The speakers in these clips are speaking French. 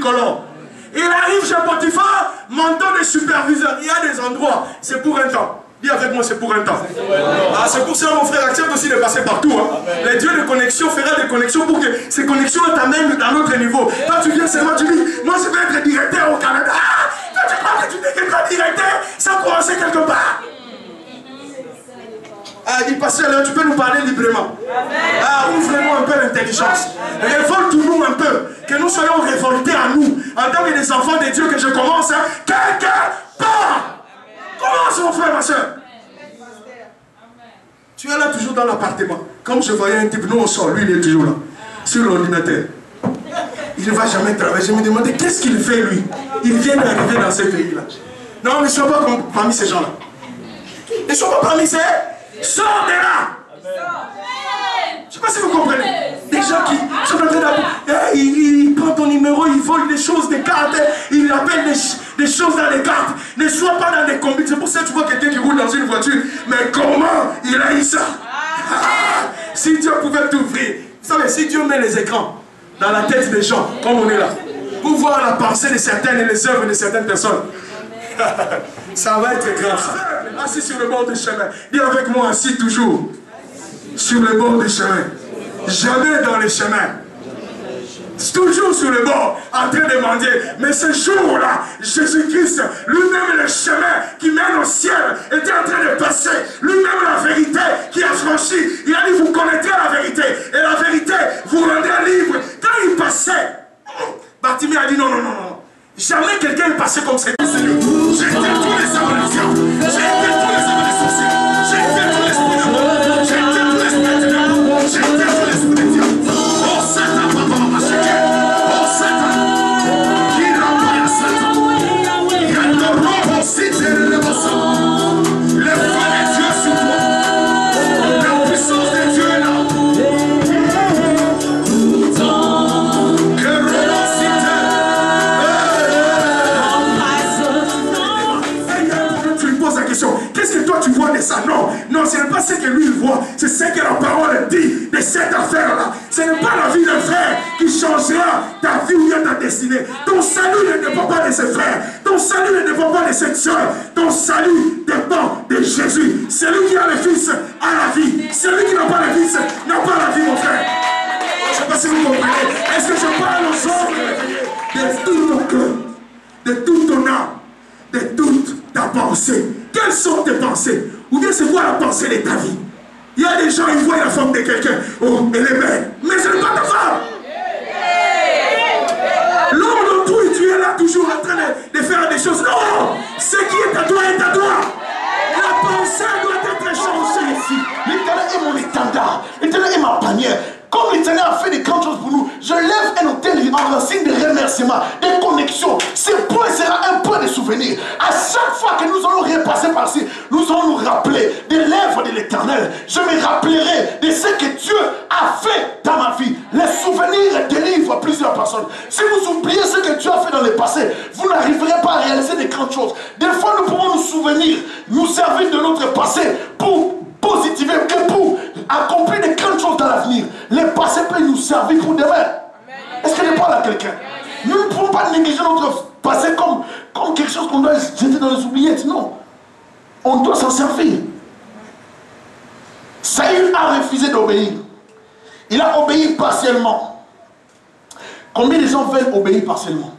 multicolore. Il arrive chez Potiphar, manteau de superviseur. Il y a des endroits, c'est pour un temps. Dis avec moi, c'est pour un temps. Ah, c'est pour cela, mon frère, accepte aussi de passer partout. Hein. Les dieux de connexion fera des connexions pour que ces connexions t'amènent dans notre niveau. Quand tu viens seulement, tu dis, moi je vais être directeur au Canada. Ah, quand tu crois que tu deviendras directeur, sans commencer quelque part. Ah, dit pasteur, là, tu peux nous parler librement. Ah, ouvre-nous un peu l'intelligence. Révolte-nous un peu. Que nous soyons révoltés à nous. En tant que des enfants de Dieu, que je commence. Hein, quelqu'un part. Commence, mon frère, ma soeur. Tu es là toujours dans l'appartement. Comme je voyais un type, nous on sort, lui il est toujours là. Sur l'ordinateur. Il ne va jamais travailler. Je me demandais qu'est-ce qu'il fait lui. Il vient d'arriver dans ce pays-là. Non, ne sois pas parmi ces gens-là. Ne sois pas parmi ces... Sors de là. Je ne sais pas si vous comprenez. Des gens qui sont en train d'appeler. Il prend ton numéro, il vole des choses, des cartes. Il appelle des choses dans les cartes. Ne sois pas dans des combines. C'est pour ça que tu vois quelqu'un qui roule dans une voiture. Mais comment il a eu ça? Si Dieu pouvait t'ouvrir. Vous savez, si Dieu met les écrans dans la tête des gens, comme on est là, pour voir la pensée de certaines et les œuvres de certaines personnes, ça va être grave. Assis sur le bord du chemin. Dis avec moi, assis toujours sur le bord du chemin. Jamais dans les chemins. Toujours sur le bord, en train de mendier. Mais ce jour-là, Jésus-Christ, lui-même le chemin qui mène au ciel, était en train de passer. Lui-même la vérité qui a franchi. Il a dit, vous connaîtrez la vérité. Et la vérité vous rendra libre. Quand il passait, Bartimée a dit, non, non, non, non. Jamais quelqu'un est passé comme ça. J'ai été tous les œuvres des diables. J'ai été tous les œuvres des sorciers. J'ai été tous l'esprit de mort. J'ai été tous les esprits de ténèbres. J'ai été tous l'esprit des diables. Oh Satan, papa, maman, chérie. Oh Satan. Qui remplit Satan. Il y a de robe aussi derrière le sang. Le feu de Dieu sur toi. La puissance de Dieu est là. Qu'est-ce que toi tu vois de ça? Non, non, ce n'est pas ce que lui il voit, c'est ce que la parole dit de cette affaire-là. Ce n'est pas la vie d'un frère qui changera ta vie ou bien ta destinée. Ton salut ne dépend pas de ses frères, ton salut ne dépend pas de cette soeur, ton salut dépend de Jésus. Celui qui a le Fils a la vie, celui qui n'a pas le Fils n'a pas la vie, mon frère. Je ne sais pas si vous comprenez. Est-ce que je parle aux hommes de tout ton cœur, de toute ton âme, de toute ta pensée? Quelles sont tes pensées? Ou bien c'est quoi la pensée de ta vie? Il y a des gens, ils voient la femme de quelqu'un. Oh, elle est belle. Mais ce n'est pas ta femme. L'homme dont tu es là toujours en train de faire des choses. Non! Ce qui est à toi est à toi. La pensée doit être changée ici. L'Éternel est mon étendard. L'Éternel est ma bannière. Comme l'Éternel a fait des grandes choses pour nous, je lève un autel en signe de remerciement, de connexion. Ce point sera un point de souvenir. À chaque fois que nous allons repasser par-ci, nous allons nous rappeler des lèvres de l'Éternel. Je me rappellerai de ce que Dieu a fait dans ma vie. Les souvenirs délivrent plusieurs personnes. Si vous oubliez ce que Dieu a fait dans le passé, vous n'arriverez pas à réaliser des grandes choses. Des fois, nous pouvons nous souvenir, nous servir de notre passé pour positiver, pour accomplir des grandes choses dans l'avenir. Le passé peut nous servir pour demain. Est-ce que je parle à quelqu'un? Nous ne pouvons pas négliger notre passé comme quelque chose qu'on doit jeter dans les oubliettes. Non. On doit s'en servir. Saül a refusé d'obéir. Il a obéi partiellement. Combien de gens veulent obéir partiellement?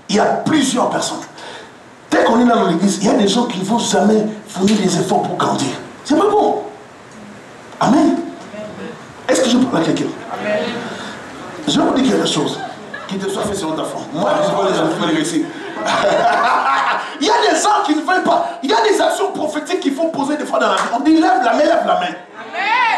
Il y a plusieurs personnes. Dès qu'on est là dans l'église, il y a des gens qui ne vont jamais fournir des efforts pour grandir. C'est pas bon. Amen. Est-ce que je parle à quelqu'un? Je vais vous dire quelque chose qui te soit fait selon ta foi. Moi, je vois les gens qui veulent réussir. Il y a des gens qui ne veulent pas. Il y a des actions prophétiques qu'il faut poser des fois dans la vie. On dit lève la main, lève la main.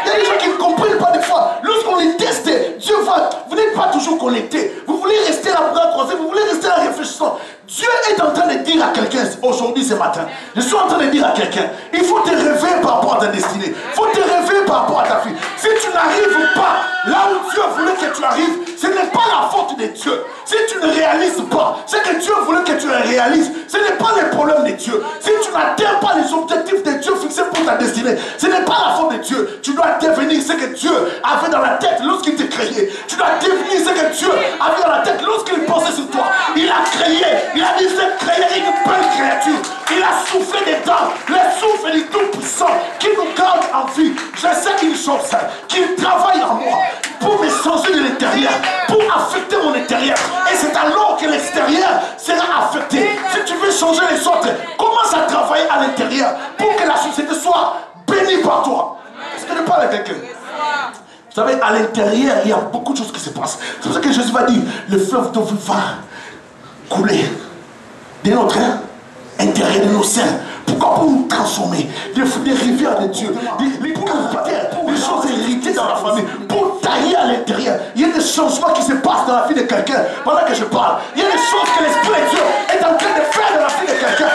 Il y a des gens qui ne comprennent pas des fois. Lorsqu'on est testé, Dieu va. Vous n'êtes pas toujours connecté. Vous voulez rester là pour croiser, vous voulez rester là réfléchissant. Dieu est en train de dire à quelqu'un aujourd'hui, ce matin, je suis en train de dire à quelqu'un, il faut te réveiller par rapport à ta destinée. Il faut te réveiller par rapport à ta vie. Si tu n'arrives pas là où Dieu voulait que tu arrives, ce n'est pas la faute de Dieu. Si tu ne réalises pas ce que Dieu voulait que tu réalises, ce n'est pas le problème de Dieu. Si tu n'atteins pas les objectifs de Dieu fixés pour ta destinée, ce n'est pas la faute de Dieu. Tu dois devenir ce que Dieu avait dans la tête lorsqu'il t'a créé. Tu dois devenir ce que Dieu avait dans la tête lorsqu'il dedans le souffle du Tout-Puissant qui nous garde en vie. Je sais une chose, qu'il travaille en moi pour me changer de l'intérieur, pour affecter mon intérieur. Et c'est alors que l'extérieur sera affecté. Si tu veux changer les autres, commence à travailler à l'intérieur pour que la société soit bénie par toi. Est-ce que je parle à quelqu'un? Vous savez, à l'intérieur, il y a beaucoup de choses qui se passent. C'est pour ça que Jésus va dire, le fleuve de vie va couler de notre intérieur, de nos seins. Pourquoi? Pour nous transformer, des rivières de Dieu, des choses héritées dans la famille, pour tailler à l'intérieur. Il y a des changements qui se passent dans la vie de quelqu'un pendant que je parle. Il y a des choses que l'Esprit de Dieu est en train de faire dans la vie de quelqu'un.